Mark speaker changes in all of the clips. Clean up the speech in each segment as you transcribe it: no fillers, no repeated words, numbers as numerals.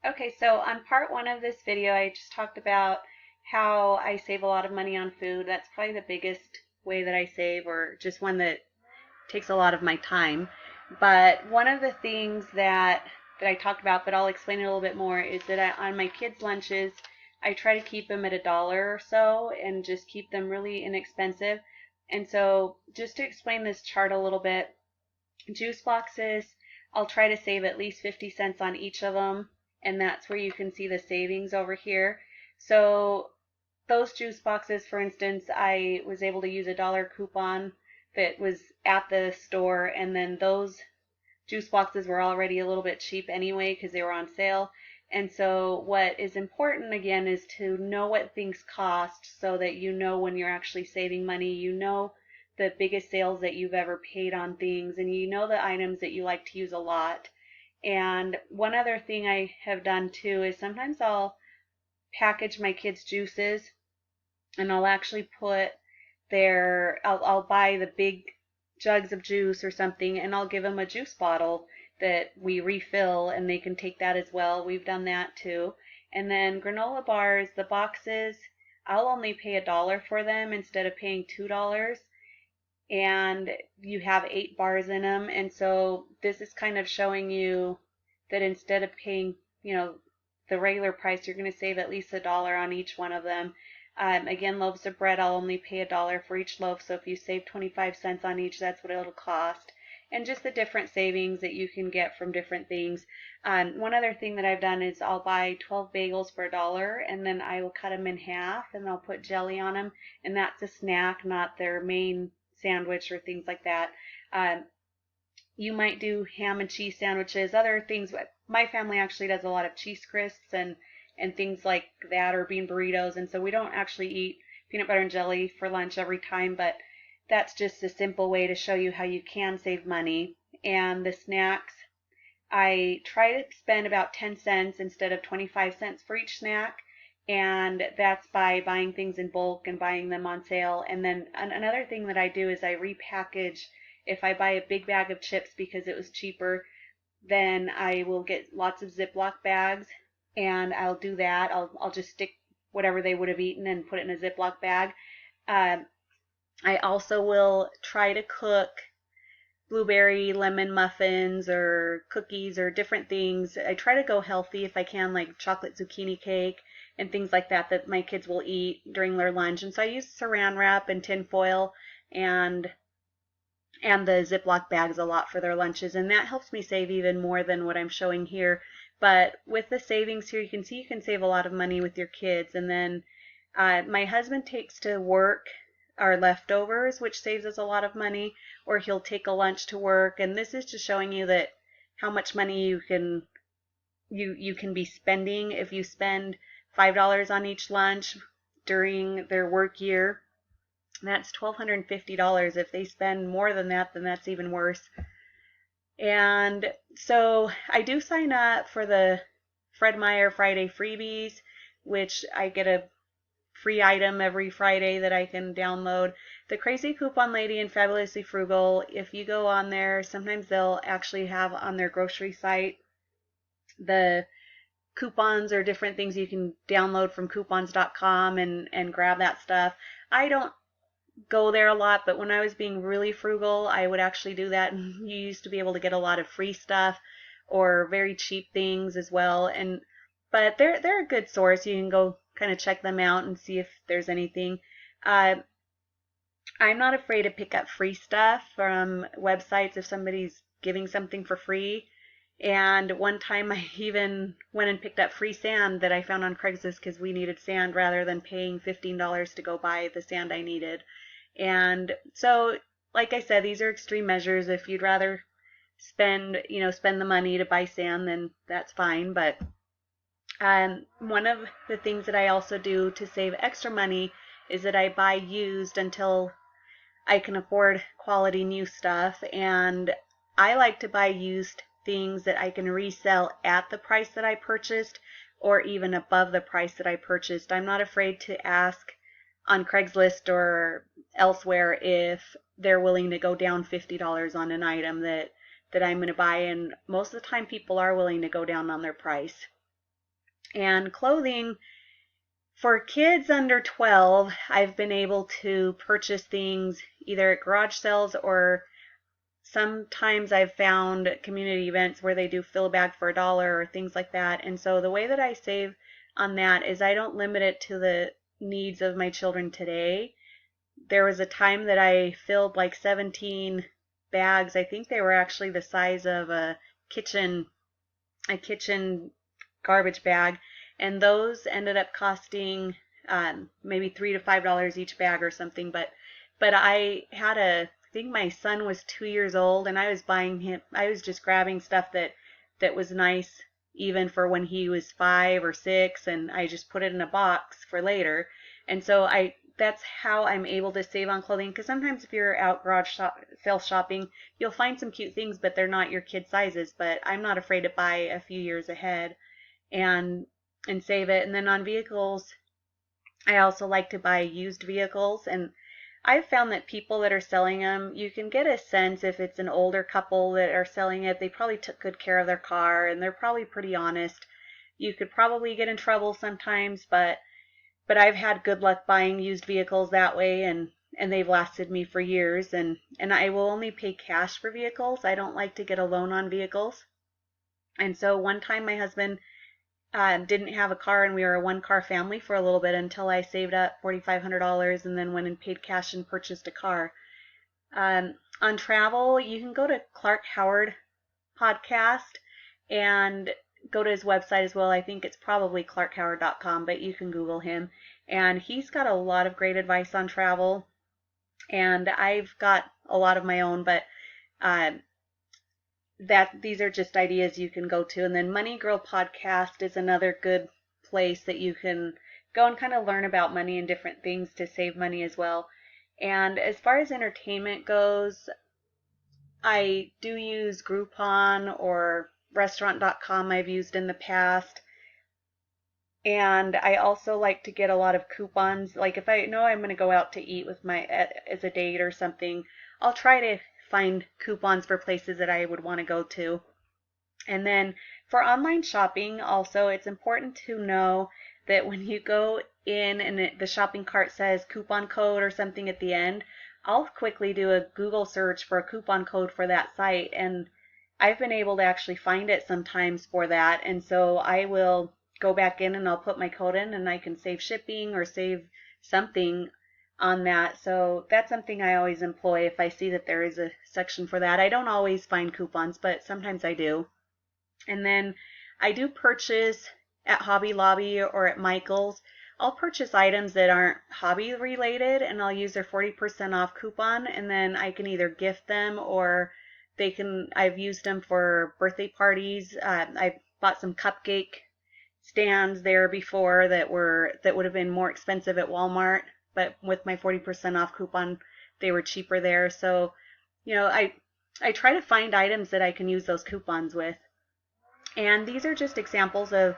Speaker 1: Okay, so on part one of this video, I just talked about how I save a lot of money on food. That's probably the biggest way that I save, or just one that takes a lot of my time. But one of the things that I talked about, but I'll explain it a little bit more, is that on my kids' lunches, I try to keep them at $1 or so and just keep them really inexpensive. And so just to explain this chart a little bit, juice boxes, I'll try to save at least 50 cents on each of them, and that's where you can see the savings over here. So those juice boxes, for instance, I was able to use $1 coupon that was at the store, and then those juice boxes were already a little bit cheap anyway because they were on sale. And so what is important again is to know what things cost so that you know when you're actually saving money, you know the biggest sales that you've ever paid on things, and you know the items that you like to use a lot. And one other thing I have done too is sometimes I'll package my kids' juices, and I'll actually put I'll buy the big jugs of juice or something, and I'll give them a juice bottle that we refill, and they can take that as well. We've done that too. And then granola bars, the boxes, I'll only pay $1 for them instead of paying $2. And you have 8 bars in them. And so this is kind of showing you that instead of paying, the regular price, you're going to save at least $1 on each one of them. Again, loaves of bread, I'll only pay $1 for each loaf. So if you save 25 cents on each, that's what it'll cost. And just the different savings that you can get from different things. One other thing that I've done is I'll buy 12 bagels for $1, and then I will cut them in half, and I'll put jelly on them. And that's a snack, not their main sandwich or things like that. Um, you might do ham and cheese sandwiches, other things. My family actually does a lot of cheese crisps and things like that, or bean burritos, and so we don't actually eat peanut butter and jelly for lunch every time, but that's just a simple way to show you how you can save money. And the snacks, I try to spend about 10 cents instead of 25 cents for each snack, and that's by buying things in bulk and buying them on sale. And then another thing that I do is I repackage. If I buy a big bag of chips because it was cheaper, then I will get lots of Ziploc bags, and I'll do that. I'll just stick whatever they would have eaten and put it in a Ziploc bag. Um, I also will try to cook blueberry lemon muffins or cookies or different things. I try to go healthy if I can, like chocolate zucchini cake and things like that that my kids will eat during their lunch. And so I use saran wrap and tin foil and the Ziploc bags a lot for their lunches, and that helps me save even more than what I'm showing here. But with the savings here, you can see you can save a lot of money with your kids. And then my husband takes to work our leftovers, which saves us a lot of money, or he'll take a lunch to work. And this is just showing you that how much money you can be spending if you spend $5 on each lunch during their work year. That's $1,250. If they spend more than that, then that's even worse. And so I do sign up for the Fred Meyer Friday freebies, which I get a free item every Friday that I can download. The Crazy Coupon Lady and Fabulously Frugal, if you go on there, sometimes they'll actually have on their grocery site the coupons or different things you can download from coupons.com and grab that stuff. I don't go there a lot, but when I was being really frugal, I would actually do that. And you used to be able to get a lot of free stuff or very cheap things as well. But they're a good source. You can go kind of check them out and see if there's anything. Uh, I'm not afraid to pick up free stuff from websites if somebody's giving something for free. And one time I even went and picked up free sand that I found on Craigslist because we needed sand rather than paying $15 to go buy the sand I needed. And so, like I said, these are extreme measures. If you'd rather spend the money to buy sand, then that's fine. But one of the things that I also do to save extra money is that I buy used until I can afford quality new stuff. And I like to buy used things that I can resell at the price that I purchased or even above the price that I purchased. I'm not afraid to ask on Craigslist or elsewhere if they're willing to go down $50 on an item that I'm going to buy, and most of the time people are willing to go down on their price. And clothing for kids under 12, I've been able to purchase things either at garage sales, or sometimes I've found community events where they do fill a bag for $1 or things like that. And so the way that I save on that is I don't limit it to the needs of my children today. There was a time that I filled like 17 bags. I think they were actually the size of kitchen a kitchen garbage bag, and those ended up costing maybe $3 to $5 each bag or something. But I think my son was 2 years old, and I was just grabbing stuff that was nice even for when he was 5 or 6, and I just put it in a box for later. And so that's how I'm able to save on clothing, because sometimes if you're out sale shopping, you'll find some cute things, but they're not your kid sizes. But I'm not afraid to buy a few years ahead and save it. And then on vehicles, I also like to buy used vehicles, and I've found that people that are selling them, you can get a sense if it's an older couple that are selling it. They probably took good care of their car, and they're probably pretty honest. You could probably get in trouble sometimes, but I've had good luck buying used vehicles that way, and they've lasted me for years. And I will only pay cash for vehicles. I don't like to get a loan on vehicles. And so one time my husband didn't have a car, and we were a one-car family for a little bit until I saved up $4,500 and then went and paid cash and purchased a car. On travel, you can go to Clark Howard podcast and go to his website as well. I think it's probably clarkhoward.com, but you can Google him. And he's got a lot of great advice on travel. And I've got a lot of my own, but these are just ideas you can go to. And then Money Girl Podcast is another good place that you can go and kind of learn about money and different things to save money as well. And as far as entertainment goes, I do use Groupon or Restaurant.com I've used in the past. And I also like to get a lot of coupons. Like if I know I'm going to go out to eat with as a date or something, I'll try to find coupons for places that I would want to go to. And then for online shopping, also, it's important to know that when you go in and the shopping cart says coupon code or something at the end, I'll quickly do a Google search for a coupon code for that site, and I've been able to actually find it sometimes for that. And so I will go back in and I'll put my code in, and I can save shipping or save something on that. So that's something I always employ if I see that there is a section for that. I don't always find coupons, but sometimes I do. And then I do purchase at Hobby Lobby or at Michael's. I'll purchase items that aren't hobby related, and I'll use their 40% off coupon, and then I can either gift them, or I've used them for birthday parties. I bought some cupcake stands there before that would have been more expensive at Walmart, but with my 40% off coupon, they were cheaper there. So, I try to find items that I can use those coupons with. And these are just examples of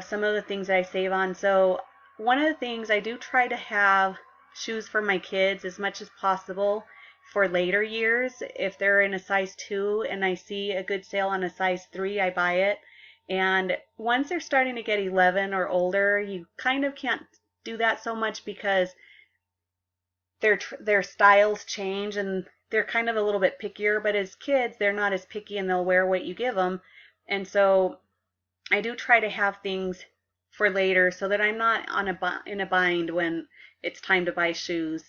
Speaker 1: some of the things that I save on. So one of the things, I do try to have shoes for my kids as much as possible for later years. If they're in a size 2 and I see a good sale on a size 3, I buy it. And once they're starting to get 11 or older, you kind of can't do that so much because their styles change and they're kind of a little bit pickier. But as kids, they're not as picky, and they'll wear what you give them. And so I do try to have things for later so that I'm not in a bind when it's time to buy shoes.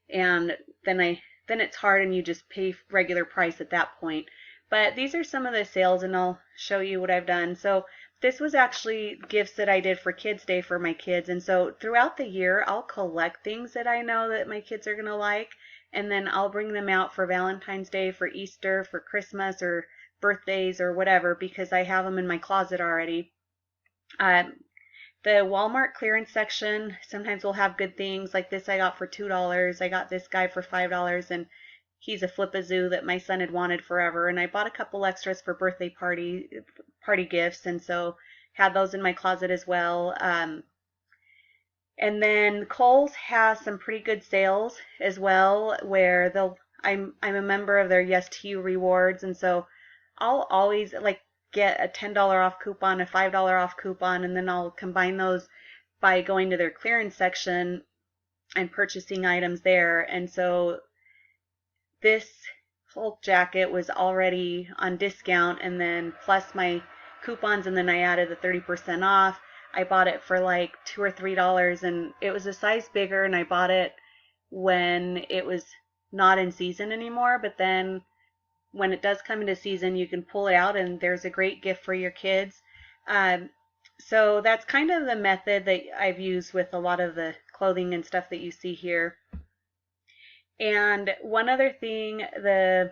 Speaker 1: And then it's hard and you just pay regular price at that point. But these are some of the sales, and I'll show you what I've done. So this was actually gifts that I did for Kids Day for my kids. And so throughout the year, I'll collect things that I know that my kids are going to like, and then I'll bring them out for Valentine's Day, for Easter, for Christmas, or birthdays or whatever, because I have them in my closet already. The Walmart clearance section sometimes will have good things. Like this I got for $2. I got this guy for $5, and he's a Flip-A-Zoo that my son had wanted forever. And I bought a couple extras for birthday party gifts, and so had those in my closet as well. And then Kohl's has some pretty good sales as well, where I'm a member of their Yes to You rewards, and so I'll always, like, get a $10 off coupon, a $5 off coupon, and then I'll combine those by going to their clearance section and purchasing items there. And so this whole jacket was already on discount, and then plus my coupons, and then I added the 30% off. I bought it for like $2 or $3, and it was a size bigger, and I bought it when it was not in season anymore. But then when it does come into season, you can pull it out, and there's a great gift for your kids. So that's kind of the method that I've used with a lot of the clothing and stuff that you see here. And one other thing, the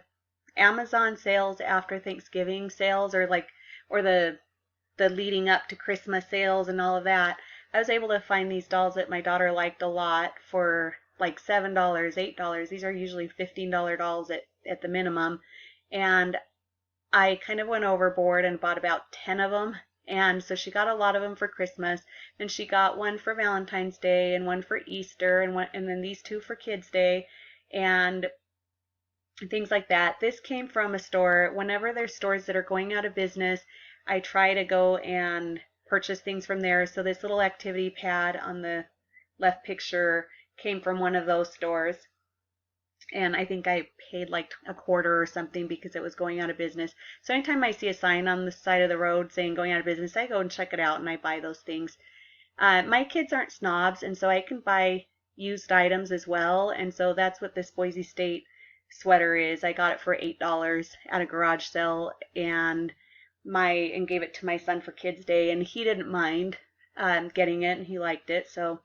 Speaker 1: Amazon sales after Thanksgiving sales, or the leading up to Christmas sales and all of that, I was able to find these dolls that my daughter liked a lot for like $7, $8. These are usually $15 dolls at the minimum. And I kind of went overboard and bought about 10 of them. And so she got a lot of them for Christmas. And she got one for Valentine's Day and one for Easter, and then these two for Kids Day and things like that. This came from a store. Whenever there's stores that are going out of business, I try to go and purchase things from there. So this little activity pad on the left picture came from one of those stores. And I think I paid like a quarter or something because it was going out of business. So anytime I see a sign on the side of the road saying going out of business, I go and check it out and I buy those things. My kids aren't snobs, and so I can buy used items as well. And so that's what this Boise State sweater is. I got it for $8 at a garage sale, and gave it to my son for Kids Day, and he didn't mind getting it, and he liked it. So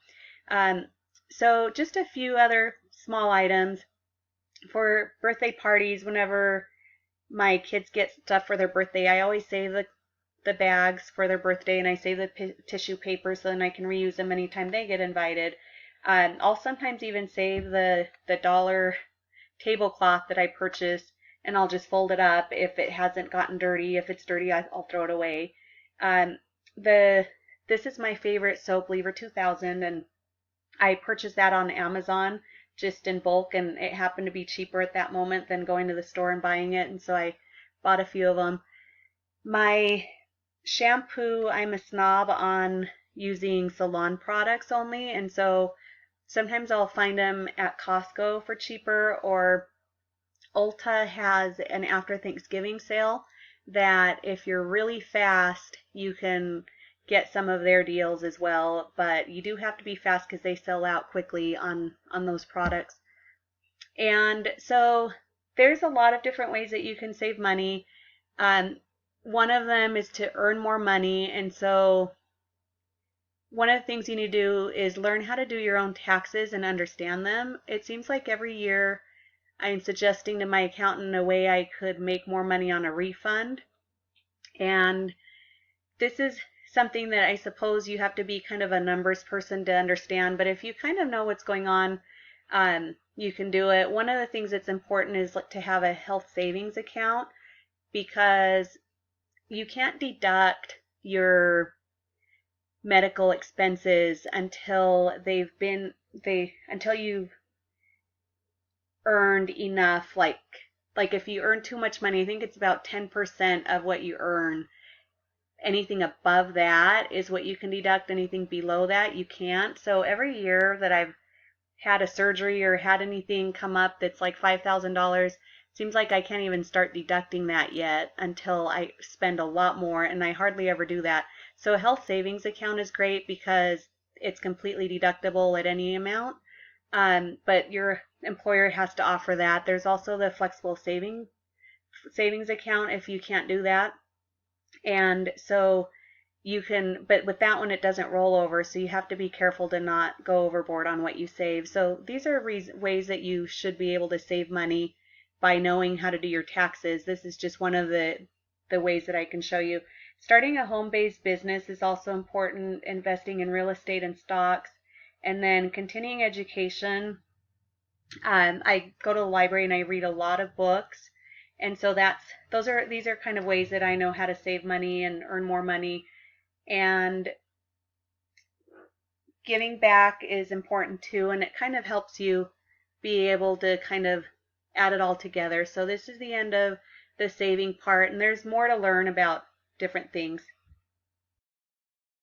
Speaker 1: just a few other small items for birthday parties. Whenever my kids get stuff for their birthday, I always save the bags for their birthday, and I save the tissue paper so then I can reuse them anytime they get invited. I'll sometimes even save the dollar tablecloth that I purchased, and I'll just fold it up if it hasn't gotten dirty. If it's dirty, I'll throw it away. This is my favorite soap, Lever 2000, and I purchased that on Amazon just in bulk, and it happened to be cheaper at that moment than going to the store and buying it, and so I bought a few of them. My shampoo, I'm a snob on using salon products only, and so sometimes I'll find them at Costco for cheaper, or Ulta has an after Thanksgiving sale that if you're really fast, you can get some of their deals as well, but you do have to be fast because they sell out quickly on those products. And so there's a lot of different ways that you can save money. One of them is to earn more money, and so one of the things you need to do is learn how to do your own taxes and understand them. It seems like every year I'm suggesting to my accountant a way I could make more money on a refund, and this is something that I suppose you have to be kind of a numbers person to understand, but if you kind of know what's going on, you can do it. One of the things that's important is to have a health savings account, because you can't deduct your medical expenses until until you've earned enough, like if you earn too much money, I think it's about 10% of what you earn. Anything above that is what you can deduct. Anything below that you can't. So every year that I've had a surgery or had anything come up that's like $5,000, seems like I can't even start deducting that yet until I spend a lot more, and I hardly ever do that. So a health savings account is great because it's completely deductible at any amount, but your employer has to offer that. There's also the flexible savings account if you can't do that. And so you can, but with that one, it doesn't roll over, so you have to be careful to not go overboard on what you save. So these are ways that you should be able to save money by knowing how to do your taxes. This is just one of the ways that I can show you. Starting a home-based business is also important, investing in real estate and stocks, and then continuing education. I go to the library and I read a lot of books, and so these are kind of ways that I know how to save money and earn more money. And giving back is important too, and it kind of helps you be able to kind of add it all together. So this is the end of the saving part, and there's more to learn about different things.